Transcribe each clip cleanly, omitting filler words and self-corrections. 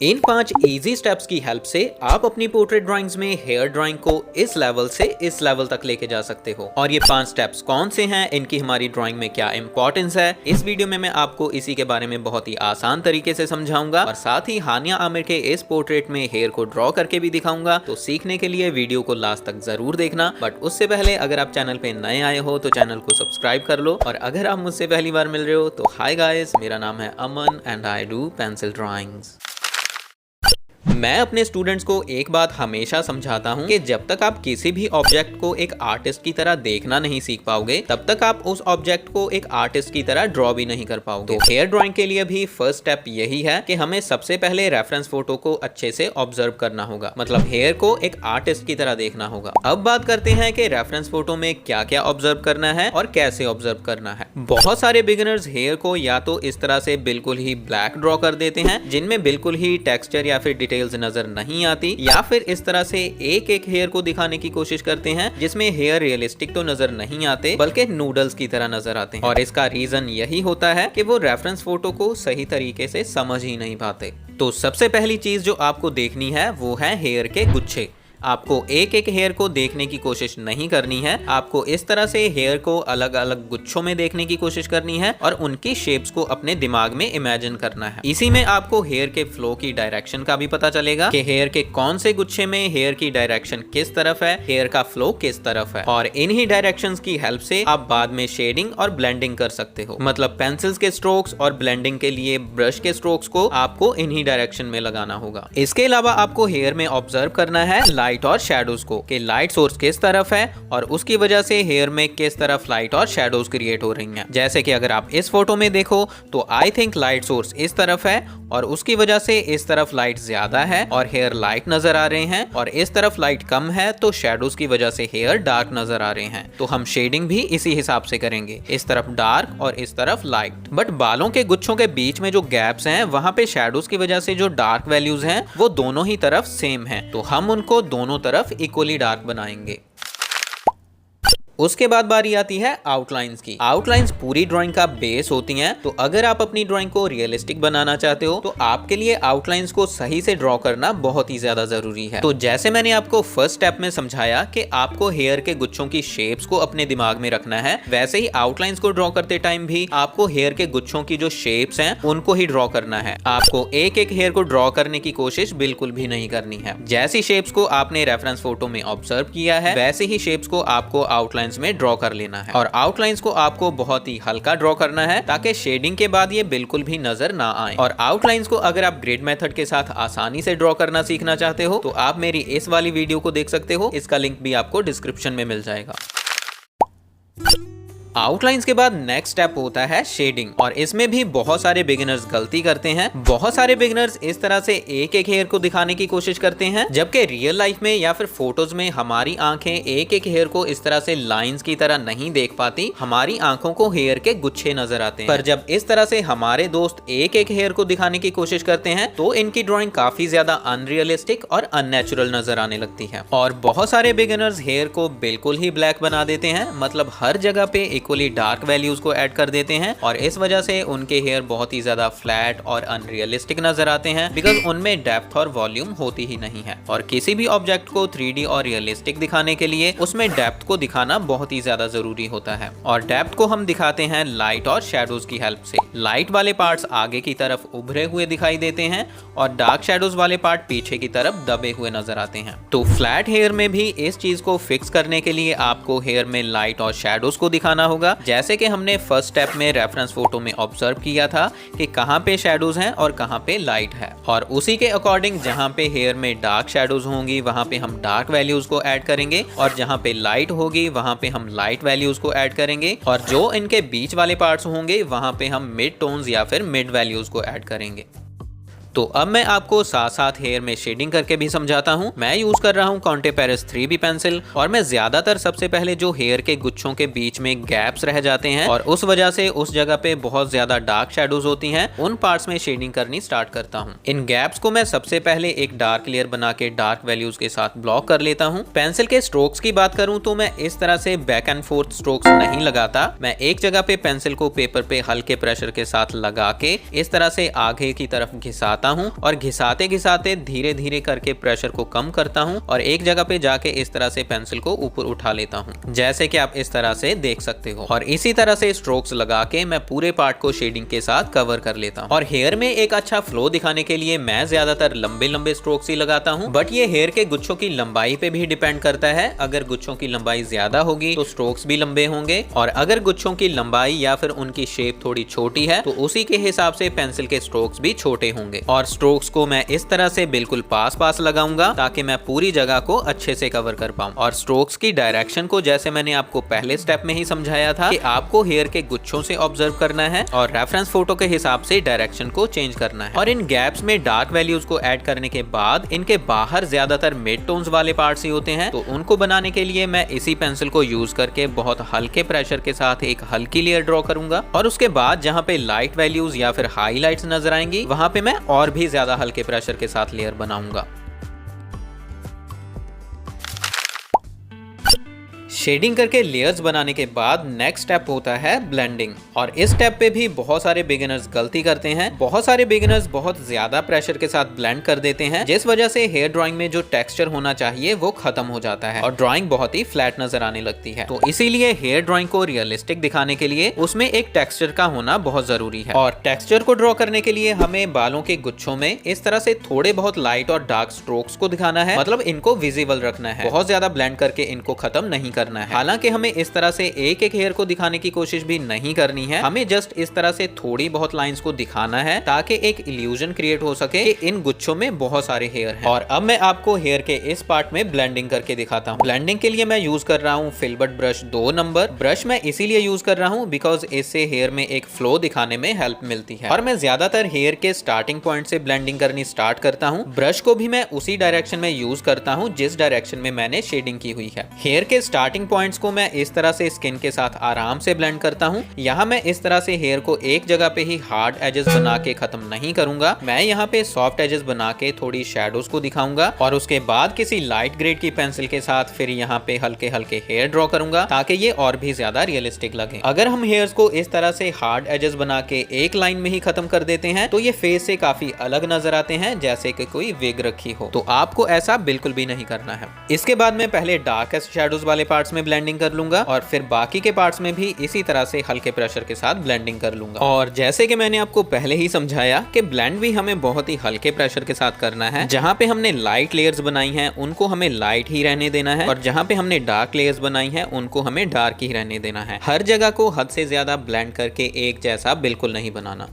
इन 5 easy steps की help से आप अपनी पोर्ट्रेट ड्राइंग्स में हेयर ड्राइंग को इस लेवल से इस लेवल तक लेके जा सकते हो। और ये 5 स्टेप्स कौन से हैं, इनकी हमारी ड्राइंग में क्या इंपॉर्टेंस है, इस वीडियो में मैं आपको इसी के बारे में बहुत ही आसान तरीके से समझाऊंगा और साथ ही हानिया आमिर के इस पोर्ट्रेट में हेयर को ड्रॉ करके भी दिखाऊंगा। तो सीखने के लिए वीडियो को लास्ट तक जरूर देखना। बट उससे पहले अगर आप चैनल पे नए आए हो तो चैनल को सब्सक्राइब कर लो, और अगर आप मुझसे पहली बार मिल रहे हो तो हाय गाइस, मेरा नाम है Aman and I do pencil drawings. मैं अपने स्टूडेंट्स को एक बात हमेशा समझाता हूं कि जब तक आप किसी भी ऑब्जेक्ट को एक आर्टिस्ट की तरह देखना नहीं सीख पाओगे, तब तक आप उस ऑब्जेक्ट को एक आर्टिस्ट की तरह ड्रॉ भी नहीं कर पाओगे। तो हेयर ड्राइंग के लिए भी फर्स्ट स्टेप यही है कि हमें सबसे पहले रेफरेंस फोटो को अच्छे से ऑब्जर्व करना होगा, मतलब हेयर को एक आर्टिस्ट की तरह देखना होगा। अब बात करते हैं कि रेफरेंस फोटो में क्या क्या ऑब्जर्व करना है और कैसे ऑब्जर्व करना है। बहुत सारे बिगिनर्स हेयर को या तो इस तरह से बिल्कुल ही ब्लैक ड्रॉ कर देते हैं, जिनमें बिल्कुल ही टेक्सचर या फिर डिटेल्स नजर नहीं आती, या फिर इस तरह से एक एक हेयर को दिखाने की कोशिश करते हैं जिसमें हेयर रियलिस्टिक तो नजर नहीं आते बल्कि नूडल्स की तरह नजर आते हैं। और इसका रीजन यही होता है कि वो रेफरेंस फोटो को सही तरीके से समझ ही नहीं पाते। तो सबसे पहली चीज जो आपको देखनी है वो है हेयर के गुच्छे। आपको एक एक हेयर को देखने की कोशिश नहीं करनी है, आपको इस तरह से हेयर को अलग अलग गुच्छों में देखने की कोशिश करनी है और उनकी शेप्स को अपने दिमाग में इमेजिन करना है। इसी में आपको हेयर के फ्लो की डायरेक्शन का भी पता चलेगा कि हेयर के कौन से गुच्छे में हेयर की डायरेक्शन किस तरफ है, हेयर का फ्लो किस तरफ है। और इन्हीं डायरेक्शंस की हेल्प से आप बाद में शेडिंग और ब्लेंडिंग कर सकते हो, मतलब पेंसिल्स के स्ट्रोक्स और ब्लेंडिंग के लिए ब्रश के स्ट्रोक्स को आपको इन्हीं डायरेक्शन में लगाना होगा। इसके अलावा आपको हेयर में ऑब्जर्व करना है लाइट और शैडोज को, कि लाइट सोर्स किस तरफ है और उसकी वजह से हेयर में किस तरफ लाइट और शैडोज क्रिएट हो रही हैं। जैसे कि अगर आप इस फोटो में देखो तो आई थिंक लाइट सोर्स इस तरफ है और उसकी वजह से इस तरफ लाइट ज्यादा है और हेयर लाइट नजर आ रहे हैं, और इस तरफ लाइट कम है तो शैडोज की वजह से हेयर डार्क नजर आ रहे हैं। तो हम शेडिंग भी इसी हिसाब से करेंगे, इस तरफ डार्क और इस तरफ लाइट। बट बालों के गुच्छों के बीच में जो गैप्स हैं वहां पे शैडोज की वजह से जो डार्क वैल्यूज हैं वो दोनों ही तरफ सेम हैं, तो हम उनको दोनों तरफ इक्वली डार्क बनाएंगे। उसके बाद बारी आती है आउटलाइंस की। आउटलाइंस पूरी ड्राइंग का बेस होती हैं, तो अगर आप अपनी ड्राइंग को रियलिस्टिक बनाना चाहते हो तो आपके लिए आउटलाइंस को सही से ड्रॉ करना बहुत ही ज्यादा जरूरी है। तो जैसे मैंने आपको फर्स्ट स्टेप में समझाया कि आपको हेयर के गुच्छों की शेप्स को अपने दिमाग में रखना है, वैसे ही आउटलाइंस को ड्रॉ करते टाइम भी आपको हेयर के गुच्छों की जो शेप्स हैं उनको ही ड्रॉ करना है। आपको एक एक हेयर को ड्रॉ करने की कोशिश बिल्कुल भी नहीं करनी है। जैसी शेप्स को आपने रेफरेंस फोटो में ऑब्जर्व किया है वैसे ही शेप्स को आपको आउटलाइन में ड्रॉ कर लेना है। और आउटलाइंस को आपको बहुत ही हल्का ड्रॉ करना है ताकि शेडिंग के बाद ये बिल्कुल भी नजर ना आए। और आउटलाइंस को अगर आप ग्रिड मेथड के साथ आसानी से ड्रॉ करना सीखना चाहते हो तो आप मेरी इस वाली वीडियो को देख सकते हो, इसका लिंक भी आपको डिस्क्रिप्शन में मिल जाएगा। आउटलाइंस के बाद नेक्स्ट स्टेप होता है शेडिंग, और इसमें भी बहुत सारे बिगिनर्स गलती करते हैं। बहुत सारे बिगिनर्स इस तरह से एक एक हेयर को दिखाने की कोशिश करते हैं, जबकि रियल लाइफ में या फिर फोटोज में हमारी आंखें एक एक हेयर को इस तरह से लाइंस की तरह नहीं देख पाती, हमारी आंखों को हेयर के गुच्छे नजर आते हैं। पर जब इस तरह से हमारे दोस्त एक एक हेयर को दिखाने की कोशिश करते हैं तो इनकी ड्रॉइंग काफी ज्यादा अनरियलिस्टिक और अननेचुरल नजर आने लगती है। और बहुत सारे बिगिनर्स हेयर को बिल्कुल ही ब्लैक बना देते हैं, मतलब हर जगह पे इक्वली डार्क वैल्यूज को ऐड कर देते हैं, और इस वजह से उनके हेयर बहुत ही ज्यादा फ्लैट और अनरियलिस्टिक नजर आते हैं, बिकॉज उनमें डेप्थ और वॉल्यूम होती ही नहीं है। और किसी भी ऑब्जेक्ट को 3D और रियलिस्टिक दिखाने के लिए उसमें डेप्थ को दिखाना बहुत ही ज्यादा जरूरी होता है। और डेप्थ को हम दिखाते हैं लाइट और शैडोज की हेल्प से। लाइट वाले पार्ट्स आगे की तरफ उभरे हुए दिखाई देते हैं और डार्क शैडोज वाले पार्ट पीछे की तरफ दबे हुए नजर आते हैं। तो फ्लैट हेयर में भी इस चीज को फिक्स करने के लिए आपको हेयर में लाइट और शैडोज को दिखाना होगा, जैसे कि हमने फर्स्ट स्टेप में रेफरेंस फोटो में ऑब्जर्व किया था कि कहां पे शैडोज हैं और कहां पे लाइट है। और उसी के अकॉर्डिंग जहां पे हेयर में डार्क शैडोज होंगी वहां पे हम डार्क वैल्यूज को ऐड करेंगे, और जहां पे लाइट होगी वहां पे हम लाइट वैल्यूज को ऐड करेंगे, और जो इनके बीच वाले पार्ट्स होंगे वहां पे हम मिड टोन्स या फिर मिड वैल्यूज को ऐड करेंगे। तो अब मैं आपको साथ साथ हेयर में शेडिंग करके भी समझाता हूँ। मैं यूज कर रहा हूँ कॉन्टे पेरिस 3B पेंसिल, और मैं ज्यादातर सबसे पहले जो हेयर के गुच्छों के बीच में गैप्स रह जाते हैं और उस वजह से उस जगह पे बहुत ज्यादा डार्क शैडोज होती हैं, उन पार्ट्स में शेडिंग करनी स्टार्ट करता हूँ। इन गैप्स को मैं सबसे पहले एक डार्क लेयर बना के डार्क वैल्यूज के साथ ब्लॉक कर लेता हूँ। पेंसिल के स्ट्रोक्स की बात करूँ तो मैं इस तरह से बैक एंड फोर्थ स्ट्रोक्स नहीं लगाता, मैं एक जगह पे पेंसिल को पेपर पे हल्के प्रेशर के साथ लगा के इस तरह से आगे की तरफ घिसाता घिसाता हूँ और घिसाते घिसाते धीरे धीरे करके प्रेशर को कम करता हूँ और एक जगह पे जाके इस तरह से पेंसिल को ऊपर उठा लेता हूँ, जैसे कि आप इस तरह से देख सकते हो। और इसी तरह से स्ट्रोक्स लगा के मैं पूरे पार्ट को शेडिंग के साथ कवर कर लेता हूँ। और हेयर में एक अच्छा फ्लो दिखाने के लिए मैं ज्यादातर लंबे लंबे स्ट्रोक्स ही लगाता हूँ, बट ये हेयर के गुच्छों की लंबाई पे भी डिपेंड करता है। अगर गुच्छों की लंबाई ज्यादा होगी तो स्ट्रोक्स भी लंबे होंगे, और अगर गुच्छों की लंबाई या फिर उनकी शेप थोड़ी छोटी है तो उसी के हिसाब से पेंसिल के स्ट्रोक्स भी छोटे होंगे। और स्ट्रोक्स को मैं इस तरह से बिल्कुल पास पास लगाऊंगा ताकि मैं पूरी जगह को अच्छे से कवर कर पाऊं। और स्ट्रोक्स की डायरेक्शन को जैसे मैंने आपको पहले स्टेप में ही समझाया था कि आपको हेयर के गुच्छों से ऑब्जर्व करना है और रेफरेंस फोटो के हिसाब से डायरेक्शन को चेंज करना है। और इन गैप्स में डार्क वैल्यूज को ऐड करने के बाद इनके बाहर ज्यादातर मिड टोन्स वाले पार्ट्स ही होते हैं, तो उनको बनाने के लिए मैं इसी पेंसिल को यूज करके बहुत हल्के प्रेशर के साथ एक हल्की लेयर ड्रॉ करूंगा। और उसके बाद जहां पे लाइट वैल्यूज या फिर हाईलाइट्स नजर आएंगी वहां पे मैं और भी ज्यादा हल्के प्रेशर के साथ लेयर बनाऊंगा। शेडिंग करके लेयर्स बनाने के बाद नेक्स्ट स्टेप होता है ब्लेंडिंग। और इस स्टेप पे भी बहुत सारे बिगिनर्स गलती करते हैं। बहुत सारे बिगिनर्स बहुत ज्यादा प्रेशर के साथ ब्लेंड कर देते हैं, जिस वजह से हेयर ड्राइंग में जो टेक्सचर होना चाहिए वो खत्म हो जाता है और ड्राइंग बहुत ही फ्लैट नजर आने लगती है। तो इसीलिए हेयर ड्राइंग को रियलिस्टिक दिखाने के लिए उसमें एक टेक्सचर का होना बहुत जरूरी है। और टेक्सचर को ड्रॉ करने के लिए हमें बालों के गुच्छों में इस तरह से थोड़े बहुत लाइट और डार्क स्ट्रोक्स को दिखाना है, मतलब इनको विजिबल रखना है, बहुत ज्यादा ब्लेंड करके इनको खत्म नहीं करना है। हालांकि हमें इस तरह से एक एक हेयर को दिखाने की कोशिश भी नहीं करनी है, हमें जस्ट इस तरह से थोड़ी बहुत लाइंस को दिखाना है ताकि एक इल्यूजन क्रिएट हो सके कि इन गुच्छों में बहुत सारे हेयर हैं। और अब मैं आपको हेयर के इस पार्ट में ब्लेंडिंग करके दिखाता हूँ। ब्लेंडिंग के लिए मैं यूज कर रहा हूँ फिल्बर्ट ब्रश 2 नंबर। ब्रश मैं इसीलिए यूज कर रहा हूँ बिकॉज इससे हेयर में एक फ्लो दिखाने में हेल्प मिलती है। और मैं ज्यादातर हेयर के स्टार्टिंग पॉइंट से ब्लेंडिंग करनी स्टार्ट करता हूँ। ब्रश को भी मैं उसी डायरेक्शन में यूज करता हूँ जिस डायरेक्शन में मैंने शेडिंग की हुई है। हेयर के स्टार्टिंग पॉइंट्स को मैं इस तरह से स्किन के साथ आराम से ब्लेंड करता हूँ। यहाँ मैं इस तरह से हेयर को एक जगह पे ही हार्ड एजेस बना के खत्म नहीं करूंगा, मैं यहाँ पे सॉफ्ट एजेस बना के थोड़ी शैडोज को दिखाऊंगा और उसके बाद किसी लाइट ग्रेड की पेंसिल के साथ फिर यहाँ पे हल्के हल्के हेयर ड्रॉ करूंगा ताकि ये और भी ज्यादा रियलिस्टिक लगे। अगर हम हेयर्स को इस तरह से हार्ड एजेस बना के एक लाइन में ही खत्म कर देते हैं तो ये फेस से काफी अलग नजर आते हैं, जैसे कि कोई विग रखी हो। तो आपको ऐसा बिल्कुल भी नहीं करना है। इसके बाद मैं पहले डार्केस्ट शैडोज वाले पार्ट्स में ब्लेंडिंग कर लूंगा और फिर बाकी के पार्ट्स में भी इसी तरह से हल्के प्रेशर के साथ ब्लेंडिंग कर लूंगा। और जैसे कि मैंने आपको पहले ही समझाया कि ब्लेंड भी हमें बहुत ही हल्के प्रेशर के साथ करना है। जहां पे हमने लाइट लेयर्स बनाई हैं उनको हमें लाइट ही रहने देना है और जहां पे हमने डार्क लेयर्स बनाई हैं उनको हमें डार्क ही रहने देना है। हर जगह को हद से ज्यादा ब्लेंड करके एक जैसा बिल्कुल नहीं बनाना।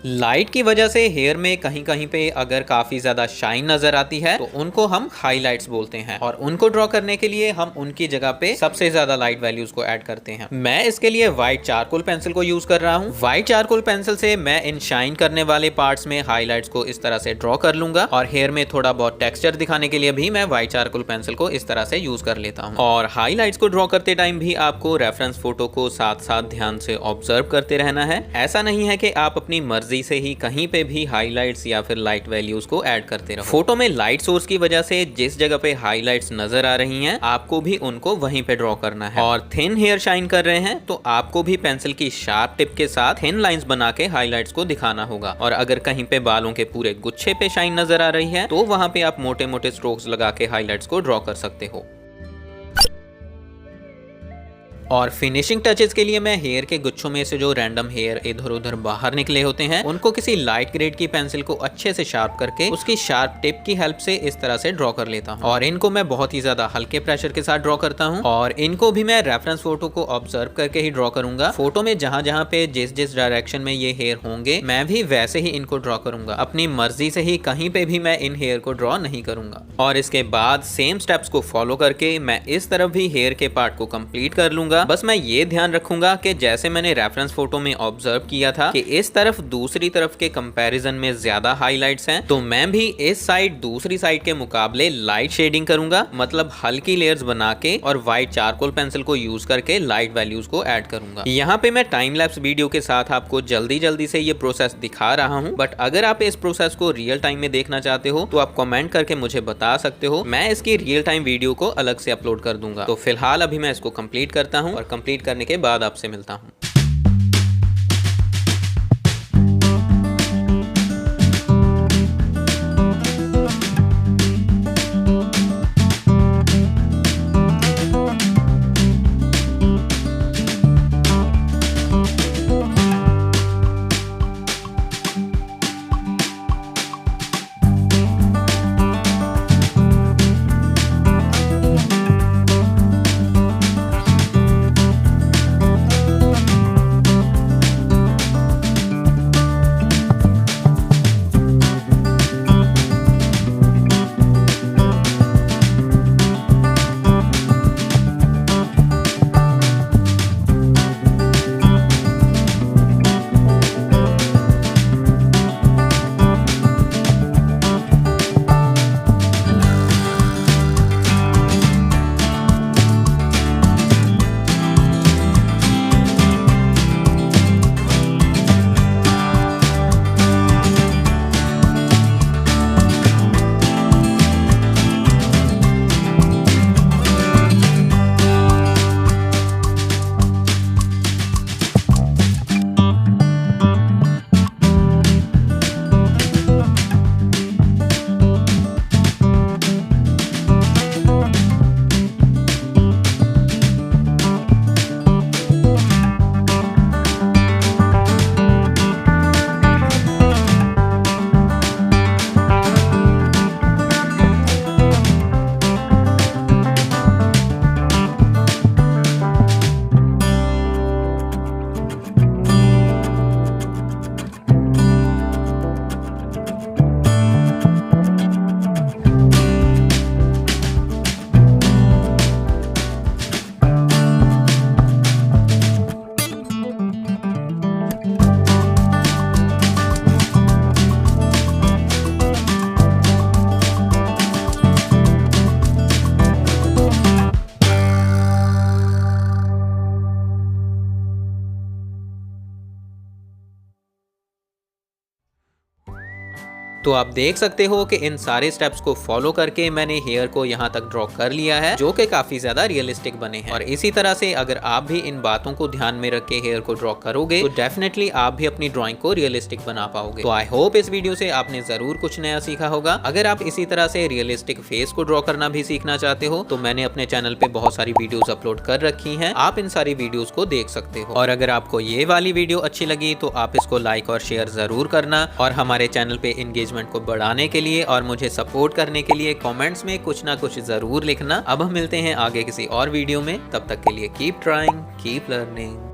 लाइट की वजह से हेयर में कहीं कहीं पे अगर काफी ज्यादा शाइन नजर आती है तो उनको हम हाइलाइट्स बोलते हैं और उनको ड्रॉ करने के लिए हम उनकी जगह पे सबसे ज्यादा लाइट वैल्यूज को ऐड करते हैं। मैं इसके लिए व्हाइट चारकोल पेंसिल को यूज कर रहा हूँ। व्हाइट चारकोल पेंसिल से मैं इन शाइन करने वाले पार्ट्स में हाईलाइट्स को इस तरह से ड्रॉ कर लूंगा और हेयर में थोड़ा बहुत टेक्सचर दिखाने के लिए भी मैं व्हाइट चारकोल पेंसिल को इस तरह से यूज कर लेता हूँ। और हाईलाइट्स को ड्रॉ करते टाइम भी आपको रेफरेंस फोटो को साथ साथ ध्यान से ऑब्जर्व करते रहना है। ऐसा नहीं है कि आप अपनी मर्जी से ही कहीं पे भी हाइलाइट्स या फिर लाइट वैल्यूज को ऐड करते रहो। फोटो में लाइट सोर्स की वजह से जिस जगह पे हाइलाइट्स नजर आ रही हैं आपको भी उनको वहीं पे ड्रॉ करना है। और थिन हेयर शाइन कर रहे हैं तो आपको भी पेंसिल की शार्प टिप के साथ थिन लाइंस बना के हाइलाइट्स को दिखाना होगा। और अगर कहीं पे बालों के पूरे गुच्छे पे शाइन नजर आ रही है तो वहां पे आप मोटे मोटे स्ट्रोक्स लगा के हाइलाइट्स को ड्रॉ कर सकते हो। और फिनिशिंग टचेस के लिए मैं हेयर के गुच्छों में से जो रैंडम हेयर इधर उधर बाहर निकले होते हैं उनको किसी लाइट ग्रेड की पेंसिल को अच्छे से शार्प करके उसकी शार्प टिप की हेल्प से इस तरह से ड्रॉ कर लेता हूँ। और इनको मैं बहुत ही ज्यादा हल्के प्रेशर के साथ ड्रॉ करता हूँ और इनको भी मैं रेफरेंस फोटो को ऑब्जर्व करके ही ड्रॉ करूंगा। फोटो में जहां जहां पे जिस जिस डायरेक्शन में ये हेयर होंगे मैं भी वैसे ही इनको ड्रॉ करूंगा। अपनी मर्जी से ही कहीं पे भी मैं इन हेयर को ड्रॉ नहीं करूंगा। और इसके बाद सेम स्टेप्स को फॉलो करके मैं इस तरफ भी हेयर के पार्ट को कंप्लीट कर लूंगा। बस मैं ये ध्यान रखूंगा कि जैसे मैंने रेफरेंस फोटो में ऑब्जर्व किया था कि इस तरफ दूसरी तरफ के कंपैरिजन में ज्यादा हाइलाइट्स हैं, तो मैं भी इस साइड दूसरी साइड के मुकाबले लाइट शेडिंग करूंगा, मतलब हल्की लेयर्स बना के और व्हाइट चारकोल पेंसिल को यूज करके लाइट वैल्यूज को ऐड करूंगा। यहाँ पे मैं टाइम लैप्स वीडियो के साथ आपको जल्दी जल्दी से ये प्रोसेस दिखा रहा हूँ, बट अगर आप इस प्रोसेस को रियल टाइम में देखना चाहते हो तो आप कमेंट करके मुझे बता सकते हो। मैं इसकी रियल टाइम वीडियो को अलग से अपलोड कर दूंगा। तो फिलहाल अभी मैं इसको कंप्लीट करता हूँ और कंप्लीट करने के बाद आपसे मिलता हूँ। तो आप देख सकते हो कि इन सारे स्टेप्स को फॉलो करके मैंने हेयर को यहाँ तक ड्रॉ कर लिया है, जो कि काफी ज्यादा रियलिस्टिक बने हैं। और इसी तरह से अगर आप भी इन बातों को ध्यान में रख के हेयर को ड्रॉ करोगे तो डेफिनेटली आप भी अपनी ड्राइंग को रियलिस्टिक बना पाओगे। तो आई होप इस वीडियो से आपने जरूर कुछ नया सीखा होगा। अगर आप इसी तरह से रियलिस्टिक फेस को ड्रॉ करना भी सीखना चाहते हो तो मैंने अपने चैनल पे बहुत सारी वीडियोस अपलोड कर रखी हैं, आप इन सारी वीडियोस को देख सकते हो। और अगर आपको ये वाली वीडियो अच्छी लगी तो आप इसको लाइक और शेयर जरूर करना, और हमारे चैनल पे एंगेजमेंट को बढ़ाने के लिए और मुझे सपोर्ट करने के लिए कमेंट्स में कुछ ना कुछ जरूर लिखना। अब हम मिलते हैं आगे किसी और वीडियो में, तब तक के लिए कीप ट्राइंग, कीप लर्निंग।